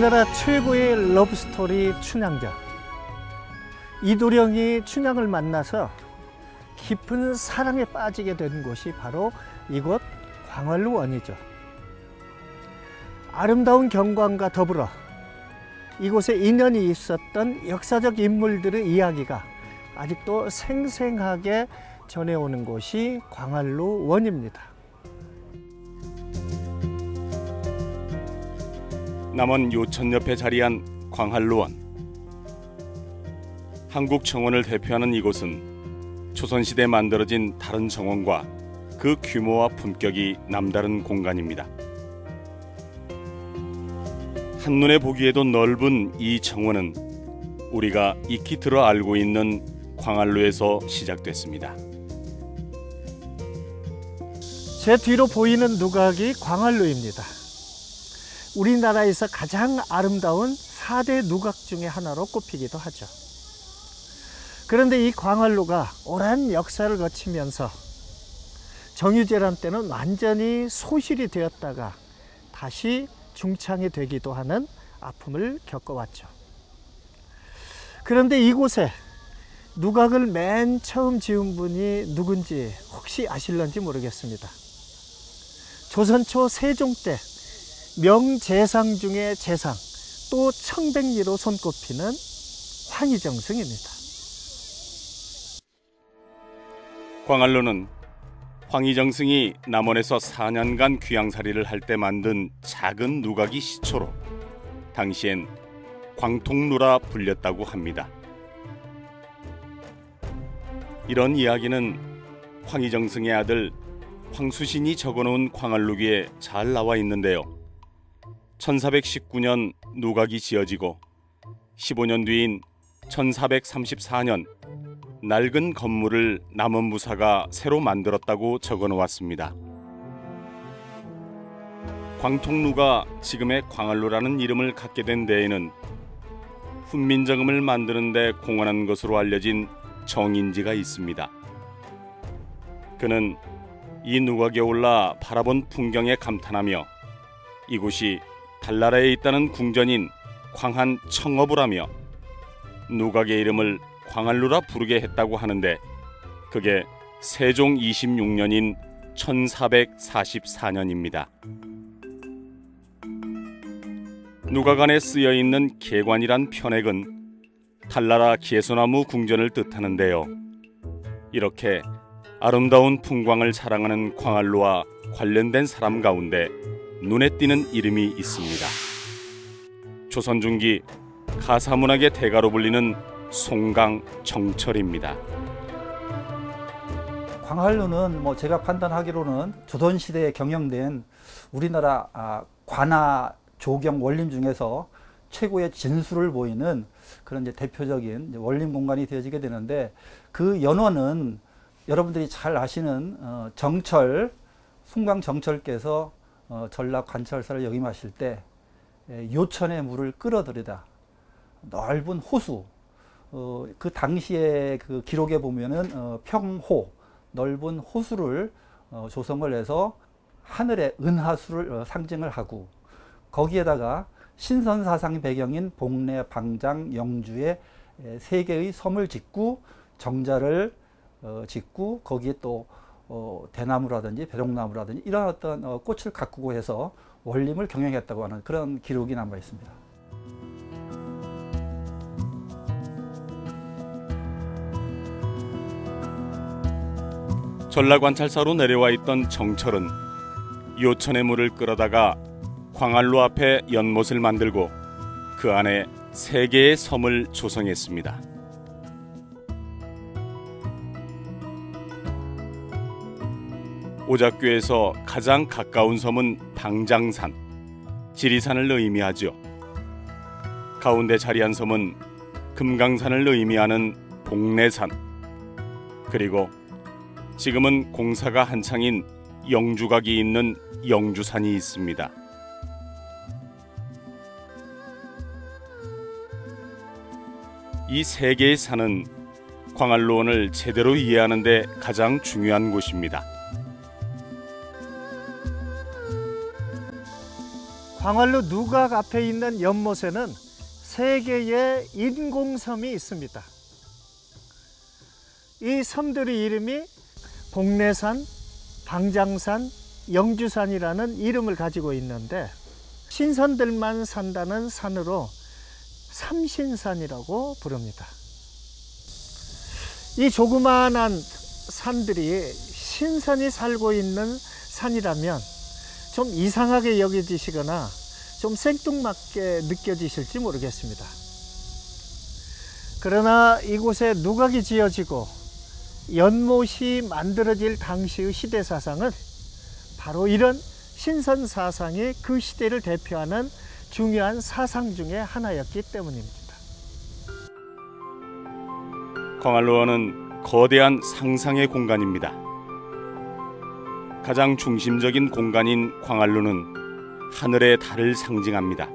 우리나라 최고의 러브스토리 춘향전. 이도령이 춘향을 만나서 깊은 사랑에 빠지게 된 곳이 바로 이곳 광활루원이죠. 아름다운 경관과 더불어 이곳에 인연이 있었던 역사적 인물들의 이야기가 아직도 생생하게 전해오는 곳이 광활루원입니다. 남원 요천 옆에 자리한 광활루원. 한국 정원을 대표하는 이곳은 조선시대에 만들어진 다른 정원과 그 규모와 품격이 남다른 공간입니다. 한눈에 보기에도 넓은 이 정원은 우리가 익히 들어 알고 있는 광활루에서 시작됐습니다. 제 뒤로 보이는 누각이 광활루입니다. 우리나라에서 가장 아름다운 4대 누각 중에 하나로 꼽히기도 하죠. 그런데 이 광활루가 오랜 역사를 거치면서 정유재란 때는 완전히 소실이 되었다가 다시 중창이 되기도 하는 아픔을 겪어왔죠. 그런데 이곳에 누각을 맨 처음 지은 분이 누군지 혹시 아실런지 모르겠습니다. 조선 초 세종 때 명재상 중에 재상, 또 청백리로 손꼽히는 황희정승입니다. 광활루는 황희정승이 남원에서 4년간 귀양살이를 할 때 만든 작은 누각이 시초로 당시엔 광통루라 불렸다고 합니다. 이런 이야기는 황희정승의 아들 황수신이 적어놓은 광활루기에 잘 나와 있는데요. 1419년 누각이 지어지고 15년 뒤인 1434년 낡은 건물을 남원 무사가 새로 만들었다고 적어놓았습니다. 광통루가 지금의 광활루라는 이름을 갖게 된 데에는 훈민정음을 만드는 데 공헌한 것으로 알려진 정인지가 있습니다. 그는 이 누각에 올라 바라본 풍경에 감탄하며 이곳이 달나라에 있다는 궁전인 광한 청어부라며 누각의 이름을 광활루라 부르게 했다고 하는데 그게 세종 26년인 1444년입니다. 누각 안에 쓰여있는 계관이란 편액은 달나라 개소나무 궁전을 뜻하는데요. 이렇게 아름다운 풍광을 자랑하는 광활루와 관련된 사람 가운데 눈에 띄는 이름이 있습니다. 조선 중기 가사문학의 대가로 불리는 송강 정철입니다. 광활루는 제가 판단하기로는 조선시대에 경영된 우리나라 관아 조경 원림 중에서 최고의 진수를 보이는 그런 대표적인 원림 공간이 되어지게 되는데, 그 연원은 여러분들이 잘 아시는 정철, 송강 정철께서 전라 관철사를 역임하실 때 요천의 물을 끌어들이다 넓은 호수, 그 당시에 그 기록에 보면은 평호, 넓은 호수를 조성을 해서 하늘의 은하수를 상징을 하고, 거기에다가 신선사상 배경인 봉래, 방장, 영주의 3개의 섬을 짓고 정자를 짓고 거기에 또 대나무라든지 배롱나무라든지 이런 어떤 꽃을 가꾸고 해서 원림을 경영했다고 하는 그런 기록이 남아 있습니다. 전라관찰사로 내려와 있던 정철은 요천의 물을 끌어다가 광활루 앞에 연못을 만들고 그 안에 3개의 섬을 조성했습니다. 오작교에서 가장 가까운 섬은 방장산, 지리산을 의미하죠. 가운데 자리한 섬은 금강산을 의미하는 봉래산, 그리고 지금은 공사가 한창인 영주각이 있는 영주산이 있습니다. 이 3개의 산은 광활루원을 제대로 이해하는 데 가장 중요한 곳입니다. 광활루 누각 앞에 있는 연못에는 3개의 인공섬이 있습니다. 이 섬들의 이름이 복례산, 방장산, 영주산이라는 이름을 가지고 있는데 신선들만 산다는 산으로 삼신산이라고 부릅니다. 이 조그마한 산들이 신선이 살고 있는 산이라면 좀 이상하게 여겨지시거나 좀 생뚱맞게 느껴지실지 모르겠습니다. 그러나 이곳에 누각이 지어지고 연못이 만들어질 당시의 시대사상은 바로 이런 신선사상이 그 시대를 대표하는 중요한 사상 중의 하나였기 때문입니다. 광활루원은 거대한 상상의 공간입니다. 가장 중심적인 공간인 광활루는 하늘의 달을 상징합니다.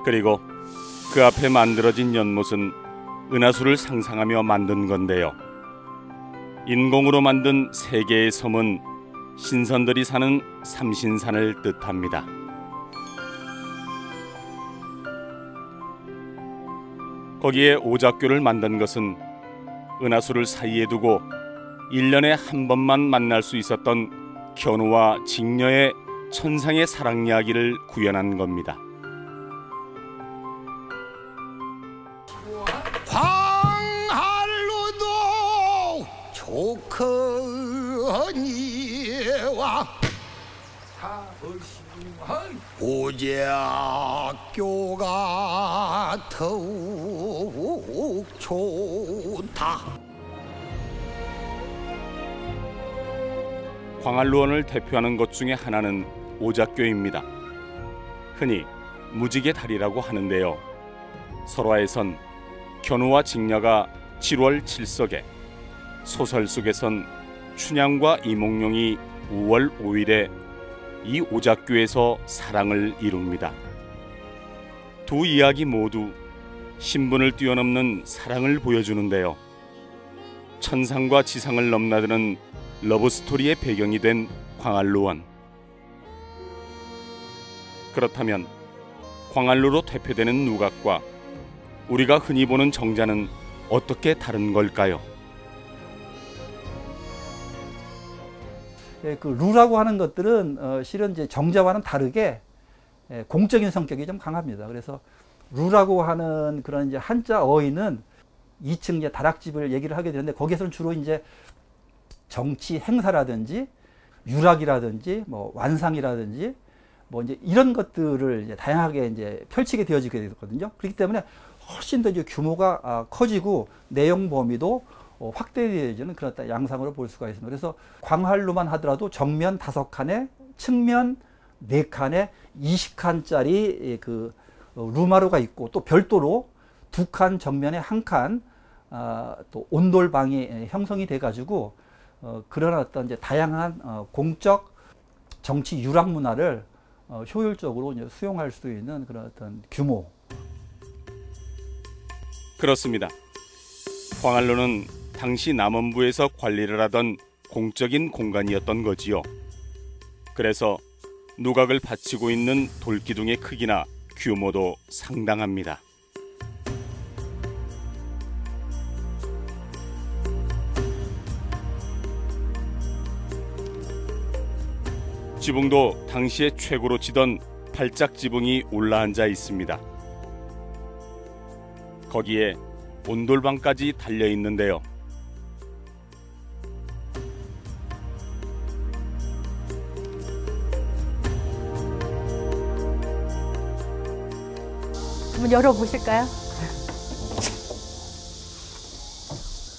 그리고 그 앞에 만들어진 연못은 은하수를 상상하며 만든 건데요. 인공으로 만든 3개의 섬은 신선들이 사는 삼신산을 뜻합니다. 거기에 오작교를 만든 것은 은하수를 사이에 두고 1년에 한 번만 만날 수 있었던 견우와 직녀의 천상의 사랑 이야기를 구현한 겁니다. 광활루도 조커니와 오작교가 더욱 좋다. 광활루원을 대표하는 것 중에 하나는 오작교입니다. 흔히 무지개 달이라고 하는데요. 설화에선 견우와 직녀가 7월 7석에, 소설 속에선 춘향과 이몽룡이 5월 5일에 이 오작교에서 사랑을 이룹니다. 두 이야기 모두 신분을 뛰어넘는 사랑을 보여주는데요. 천상과 지상을 넘나드는 러브스토리의 배경이 된 광활루원. 그렇다면 광활루로 대표되는 누각과 우리가 흔히 보는 정자는 어떻게 다른 걸까요? 그 루라고 하는 것들은 실은 이제 정자와는 다르게 공적인 성격이 좀 강합니다. 그래서 루라고 하는 그런 이제 한자 어휘는 2층 이제 다락집을 얘기를 하게 되는데 거기에서는 주로 이제 정치 행사라든지 유락이라든지 뭐 완상이라든지 뭐 이제 이런 것들을 이제 다양하게 이제 펼치게 되어지게 되거든요. 그렇기 때문에 훨씬 더 이제 규모가 커지고 내용 범위도 확대되어지는 그런 양상으로 볼 수가 있습니다. 그래서 광활루만 하더라도 정면 5칸에 측면 4칸에 20칸짜리 그 루마루가 있고 또 별도로 2칸 정면에 1칸 또 온돌방이 형성이 돼 가지고 그런 어떤 이제 다양한 공적 정치 유락 문화를 효율적으로 이제 수용할 수 있는 그런 어떤 규모. 그렇습니다. 광활루는 당시 남원부에서 관리를 하던 공적인 공간이었던 거지요. 그래서 누각을 받치고 있는 돌기둥의 크기나 규모도 상당합니다. 지붕도 당시에 최고로 치던 팔짝 지붕이 올라앉아 있습니다. 거기에 온돌방까지 달려 있는데요. 한번 열어보실까요?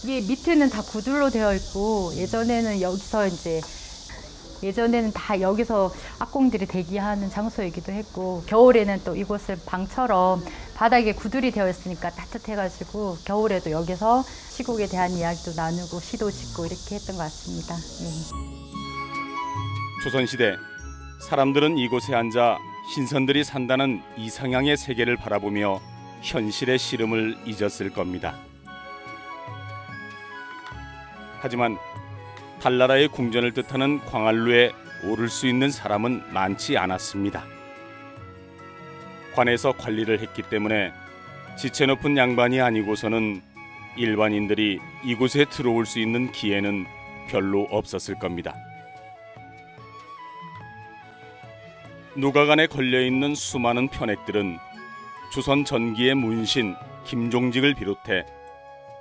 이게 밑에는 다 구들로 되어 있고 예전에는 다 여기서 악공들이 대기하는 장소이기도 했고 겨울에는 또 이곳을 방처럼 바닥에 구들이 되어 있으니까 따뜻해가지고 겨울에도 여기서 시국에 대한 이야기도 나누고 시도 짓고 이렇게 했던 것 같습니다. 네. 조선시대 사람들은 이곳에 앉아 신선들이 산다는 이상향의 세계를 바라보며 현실의 시름을 잊었을 겁니다. 하지만 달나라의 궁전을 뜻하는 광활루의 오를 수 있는 사람은 많지 않았습니다. 관에서 관리를 했기 때문에 지체 높은 양반이 아니고서는 일반인들이 이곳에 들어올 수 있는 기회는 별로 없었을 겁니다. 누가간에 걸려있는 수많은 편액들은 조선 전기의 문신 김종직을 비롯해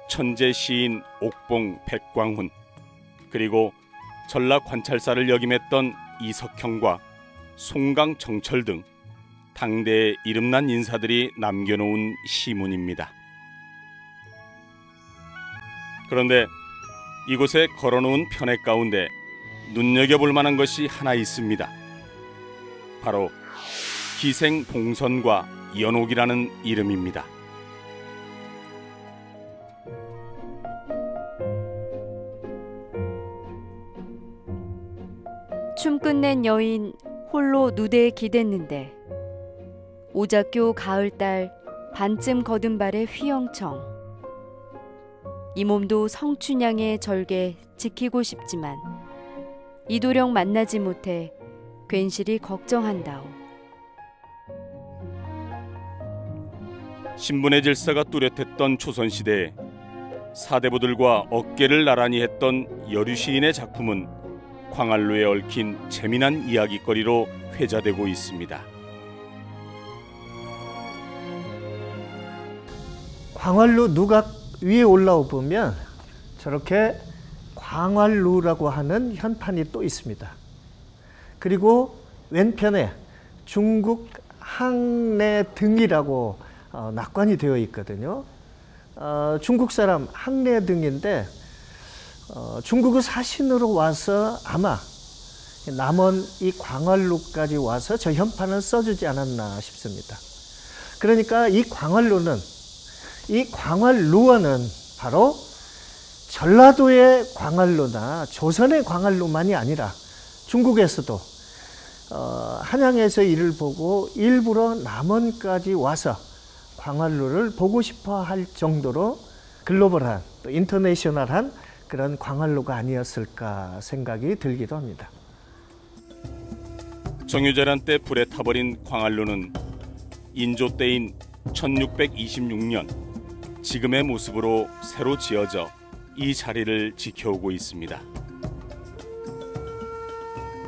천재 시인 옥봉 백광훈, 그리고 전라 관찰사를 역임했던 이석형과 송강 정철 등 당대의 이름난 인사들이 남겨놓은 시문입니다. 그런데 이곳에 걸어놓은 편액 가운데 눈여겨볼 만한 것이 하나 있습니다. 바로 기생봉선과 연옥이라는 이름입니다. 춤 끝낸 여인 홀로 누대에 기댔는데 오작교 가을달 반쯤 거둔 발의 휘영청. 이 몸도 성춘향의 절개 지키고 싶지만 이도령 만나지 못해 괜시리 걱정한다오. 신분의 질서가 뚜렷했던 조선시대에 사대부들과 어깨를 나란히 했던 여류시인의 작품은 광활루에 얽힌 재미난 이야깃거리로 회자되고 있습니다. 광활루 누각 위에 올라오 보면 저렇게 광활루라고 하는 현판이 또 있습니다. 그리고 왼편에 중국 항내 등이라고 낙관이 되어 있거든요. 중국 사람 항내 등인데 중국의 사신으로 와서 아마 남원 이 광활루까지 와서 저 현판을 써주지 않았나 싶습니다. 그러니까 이 광활루어는 바로 전라도의 광활루나 조선의 광활루만이 아니라 중국에서도 한양에서 이를 보고 일부러 남원까지 와서 광활루를 보고 싶어 할 정도로 글로벌한 또 인터내셔널한 그런 광활루가 아니었을까 생각이 들기도 합니다. 정유재란 때 불에 타버린 광활루는 인조 때인 1626년 지금의 모습으로 새로 지어져 이 자리를 지켜오고 있습니다.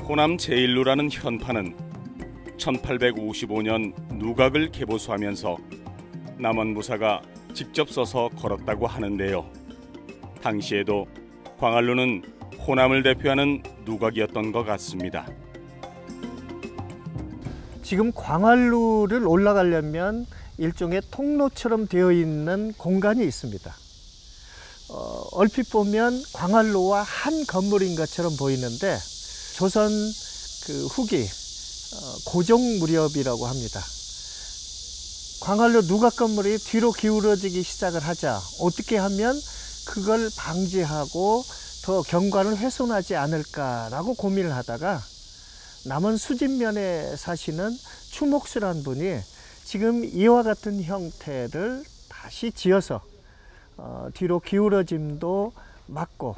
호남 제1루라는 현판은 1855년 누각을 개보수하면서 남원부사가 직접 써서 걸었다고 하는데요. 당시에도 광활루는 호남을 대표하는 누각이었던 것 같습니다. 지금 광활루를 올라가려면 일종의 통로처럼 되어 있는 공간이 있습니다. 얼핏 보면 광활루와 한 건물인 것처럼 보이는데 조선 그 후기 고종 무렵이라고 합니다. 광활루 누각 건물이 뒤로 기울어지기 시작을 하자 어떻게 하면 그걸 방지하고 더 경관을 훼손하지 않을까라고 고민을 하다가 남원 수진면에 사시는 추목수란 분이 지금 이와 같은 형태를 다시 지어서 뒤로 기울어짐도 막고.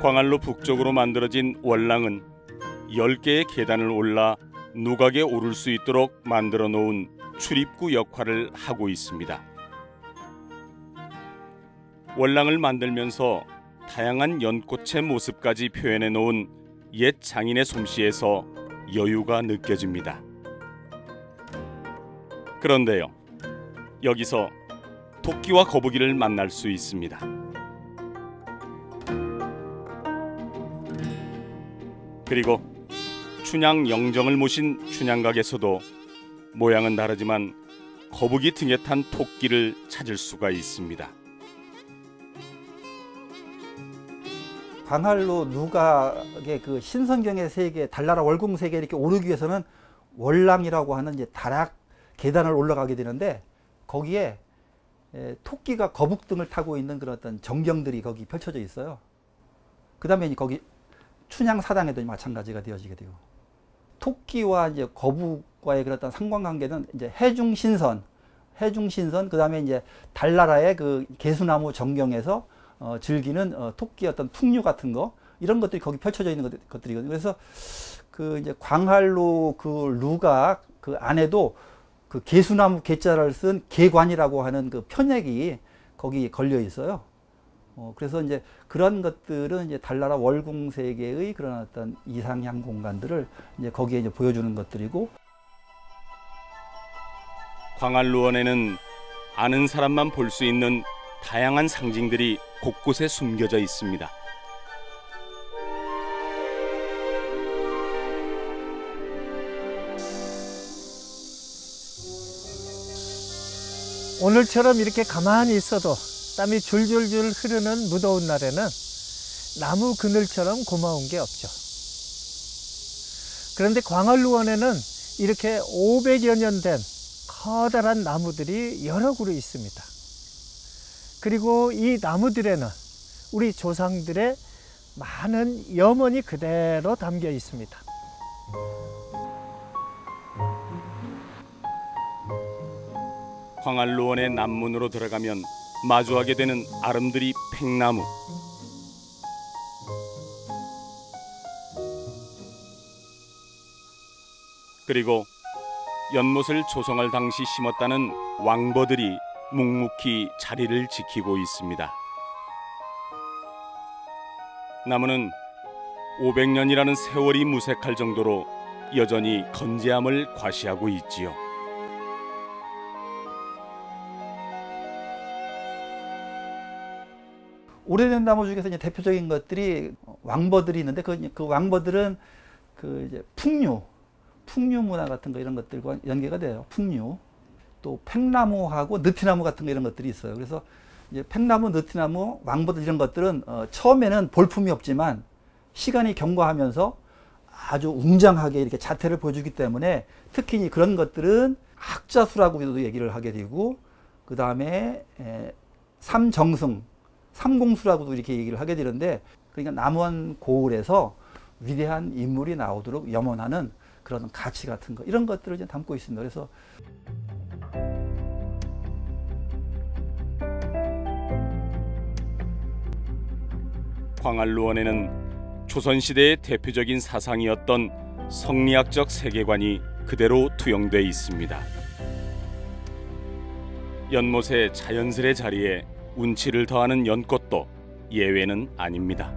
광활루 북쪽으로 만들어진 월랑은 10개의 계단을 올라 누각에 오를 수 있도록 만들어 놓은 출입구 역할을 하고 있습니다. 월랑을 만들면서 다양한 연꽃의 모습까지 표현해 놓은 옛 장인의 솜씨에서 여유가 느껴집니다. 그런데요, 여기서 토끼와 거북이를 만날 수 있습니다. 그리고 춘향 영정을 모신 춘향각에서도 모양은 다르지만 거북이 등에 탄 토끼를 찾을 수가 있습니다. 광활루 누각의 그 신선경의 세계, 달나라 월궁 세계에 이렇게 오르기 위해서는 월랑이라고 하는 이제 다락 계단을 올라가게 되는데 거기에 토끼가 거북 등을 타고 있는 그런 어떤 전경들이 거기 펼쳐져 있어요. 그 다음에 거기 춘향 사당에도 마찬가지가 되어지게 되고, 토끼와 이제 거북과의 그런 어떤 상관관계는 이제 해중신선, 그 다음에 이제 달나라의 그 개수나무 전경에서 즐기는 토끼 어떤 풍류 같은 거, 이런 것들이 거기 펼쳐져 있는 것들이거든요. 그래서 그 이제 광활로 그 루가 그 안에도 그 개수나무 개자를 쓴 개관이라고 하는 그 편액이 거기 걸려 있어요. 그래서 이제 그런 것들은 이제 달나라 월궁 세계의 그런 어떤 이상향 공간들을 이제 거기에 이제 보여주는 것들이고, 광활루원에는 아는 사람만 볼 수 있는 다양한 상징들이 곳곳에 숨겨져 있습니다. 오늘처럼 이렇게 가만히 있어도 땀이 줄줄줄 흐르는 무더운 날에는 나무 그늘처럼 고마운 게 없죠. 그런데 광활루원에는 이렇게 500여 년 된 커다란 나무들이 여러 그루 있습니다. 그리고 이 나무들에는 우리 조상들의 많은 염원이 그대로 담겨 있습니다. 광활루원의 남문으로 들어가면 마주하게 되는 아름드리 팽나무. 그리고 연못을 조성할 당시 심었다는 왕버들이 묵묵히 자리를 지키고 있습니다. 나무는 500년이라는 세월이 무색할 정도로 여전히 건재함을 과시하고 있지요. 오래된 나무 중에서 이제 대표적인 것들이 왕버들이 있는데 그 왕버들은 그 이제 풍류 문화 같은 거 이런 것들과 연계가 돼요. 풍류. 또 팽나무하고 느티나무 같은 거 이런 것들이 있어요. 그래서 이제 팽나무, 느티나무, 왕버들 이런 것들은 처음에는 볼품이 없지만 시간이 경과하면서 아주 웅장하게 이렇게 자태를 보여주기 때문에 특히 그런 것들은 학자수라고도 얘기를 하게 되고, 그 다음에 삼정승, 삼공수라고도 이렇게 얘기를 하게 되는데, 그러니까 남원 고을에서 위대한 인물이 나오도록 염원하는 그런 가치 같은 거, 이런 것들을 이제 담고 있습니다. 그래서 광활루원에는 조선시대의 대표적인 사상이었던 성리학적 세계관이 그대로 투영돼 있습니다. 연못의 자연스레 자리에 운치를 더하는 연꽃도 예외는 아닙니다.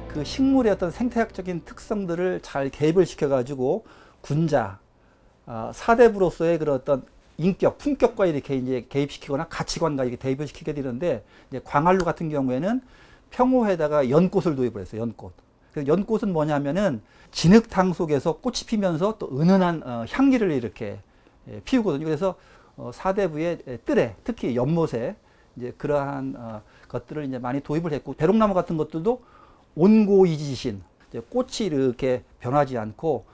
그 식물의 어떤 생태학적인 특성들을 잘 개입을 시켜가지고 군자, 사대부로서의 그런 어떤 인격, 품격과 이렇게 이제 개입시키거나 가치관과 이렇게 대입을 시키게 되는데, 이제 광활루 같은 경우에는 평호에다가 연꽃을 도입을 했어요. 연꽃. 그래서 연꽃은 뭐냐면은 진흙탕 속에서 꽃이 피면서 또 은은한 향기를 이렇게 피우거든요. 그래서 사대부의 뜰에, 특히 연못에 이제 그러한 것들을 이제 많이 도입을 했고, 배롱나무 같은 것들도 온고이지신, 꽃이 이렇게 변하지 않고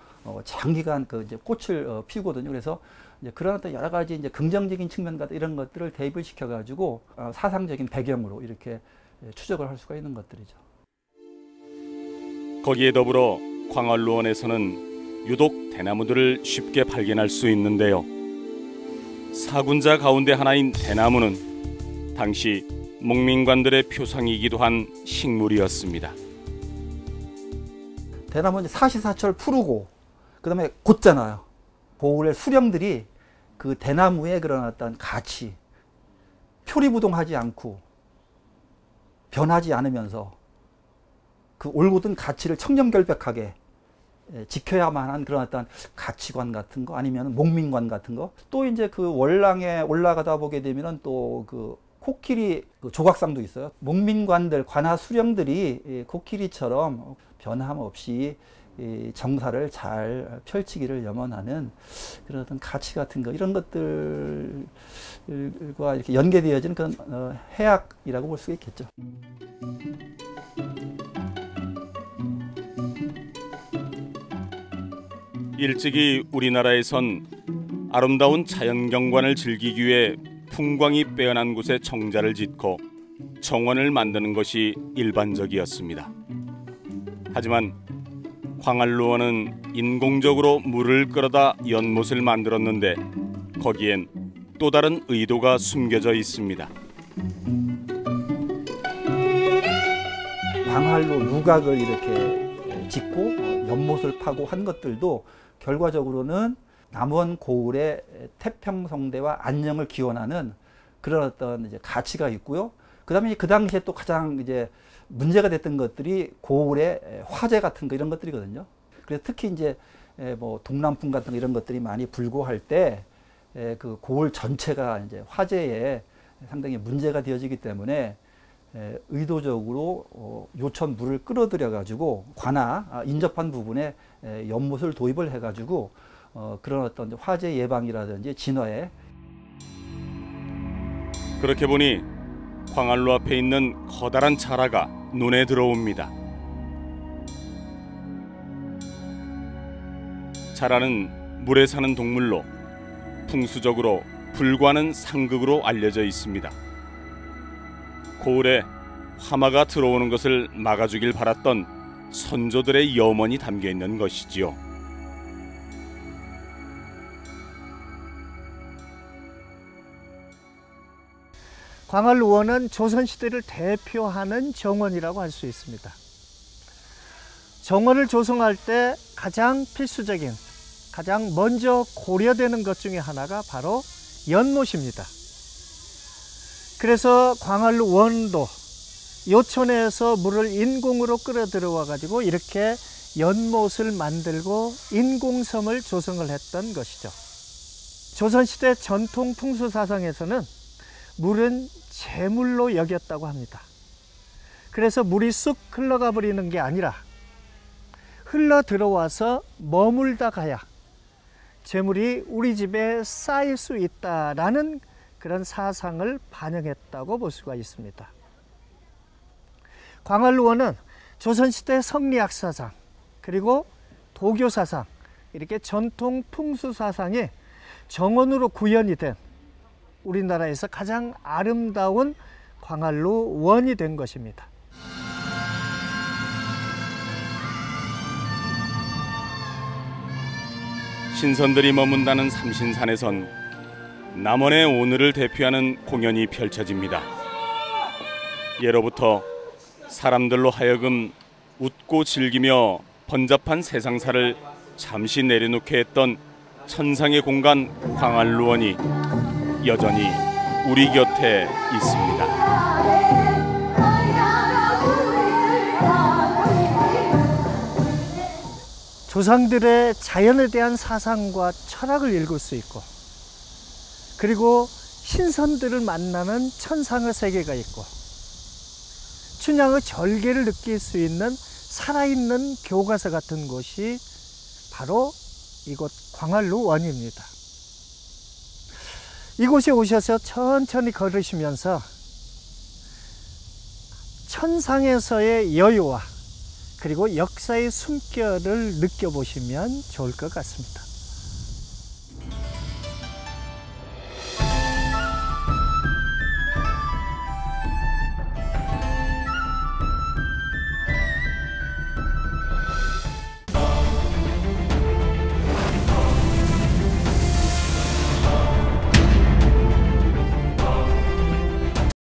장기간 그 이제 꽃을 피우거든요. 그래서 이제 그런 어떤 여러 가지 이제 긍정적인 측면 같은 이런 것들을 대입을 시켜가지고 사상적인 배경으로 이렇게 추적을 할 수가 있는 것들이죠. 거기에 더불어 광활루원에서는 유독 대나무들을 쉽게 발견할 수 있는데요. 사군자 가운데 하나인 대나무는 당시 목민관들의 표상이기도 한 식물이었습니다. 대나무는 사시사철 푸르고 그다음에 곧잖아요. 고을의 수령들이 그 대나무의 그런 어떤 가치, 표리부동하지 않고 변하지 않으면서 그 올곧은 가치를 청렴결백하게 지켜야만 한 그런 어떤 가치관 같은 거, 아니면 목민관 같은 거. 또 이제 그 월랑에 올라가다 보게 되면은 또 그 코끼리 조각상도 있어요. 목민관들, 관하 수령들이 코끼리처럼 변함없이 정사를 잘 펼치기를 염원하는 그런 어떤 가치 같은 거, 이런 것들과 이렇게 연계되어진 그런 해악이라고 볼 수가 있겠죠. 일찍이 우리나라에선 아름다운 자연경관을 즐기기 위해 풍광이 빼어난 곳에 정자를 짓고 정원을 만드는 것이 일반적이었습니다. 하지만 광활루원은 인공적으로 물을 끌어다 연못을 만들었는데 거기엔 또 다른 의도가 숨겨져 있습니다. 광활로 누각을 이렇게 짓고 연못을 파고 한 것들도 결과적으로는 남원 고을의 태평성대와 안녕을 기원하는 그런 어떤 이제 가치가 있고요. 그다음에 그 당시에 또 가장 이제 문제가 됐던 것들이 고을의 화재 같은 거 이런 것들이거든요. 그래서 특히 이제 뭐 동남풍 같은 거 이런 것들이 많이 불고할 때 그 고을 전체가 이제 화재에 상당히 문제가 되어지기 때문에 의도적으로 요천 물을 끌어들여 가지고 관하 인접한 부분에 연못을 도입을 해 가지고 그런 어떤 화재 예방이라든지 진화에. 그렇게 보니 광활로 앞에 있는 커다란 자라가 눈에 들어옵니다. 자라는 물에 사는 동물로 풍수적으로 불과는 상극으로 알려져 있습니다. 고을에 화마가 들어오는 것을 막아주길 바랐던 선조들의 염원이 담겨 있는 것이지요. 광활루원은 조선시대를 대표하는 정원이라고 할 수 있습니다. 정원을 조성할 때 가장 필수적인, 가장 먼저 고려되는 것 중에 하나가 바로 연못입니다. 그래서 광활루원도 요천에서 물을 인공으로 끌어들여와 가지고 이렇게 연못을 만들고 인공섬을 조성을 했던 것이죠. 조선시대 전통 풍수사상에서는 물은 재물로 여겼다고 합니다. 그래서 물이 쑥 흘러가 버리는 게 아니라 흘러 들어와서 머물다 가야 재물이 우리 집에 쌓일 수 있다라는 그런 사상을 반영했다고 볼 수가 있습니다. 광활루원은 조선시대 성리학사상 그리고 도교사상 이렇게 전통 풍수사상이 정원으로 구현이 된 우리나라에서 가장 아름다운 광활루원이 된 것입니다. 신선들이 머문다는 삼신산에선 남원의 오늘을 대표하는 공연이 펼쳐집니다. 예로부터 사람들로 하여금 웃고 즐기며 번잡한 세상사를 잠시 내려놓게 했던 천상의 공간 광활루원이 여전히 우리 곁에 있습니다. 조상들의 자연에 대한 사상과 철학을 읽을 수 있고 그리고 신선들을 만나는 천상의 세계가 있고 춘향의 절개를 느낄 수 있는 살아있는 교과서 같은 곳이 바로 이곳 광활루원입니다. 이곳에 오셔서 천천히 걸으시면서 천상에서의 여유와 그리고 역사의 숨결을 느껴보시면 좋을 것 같습니다.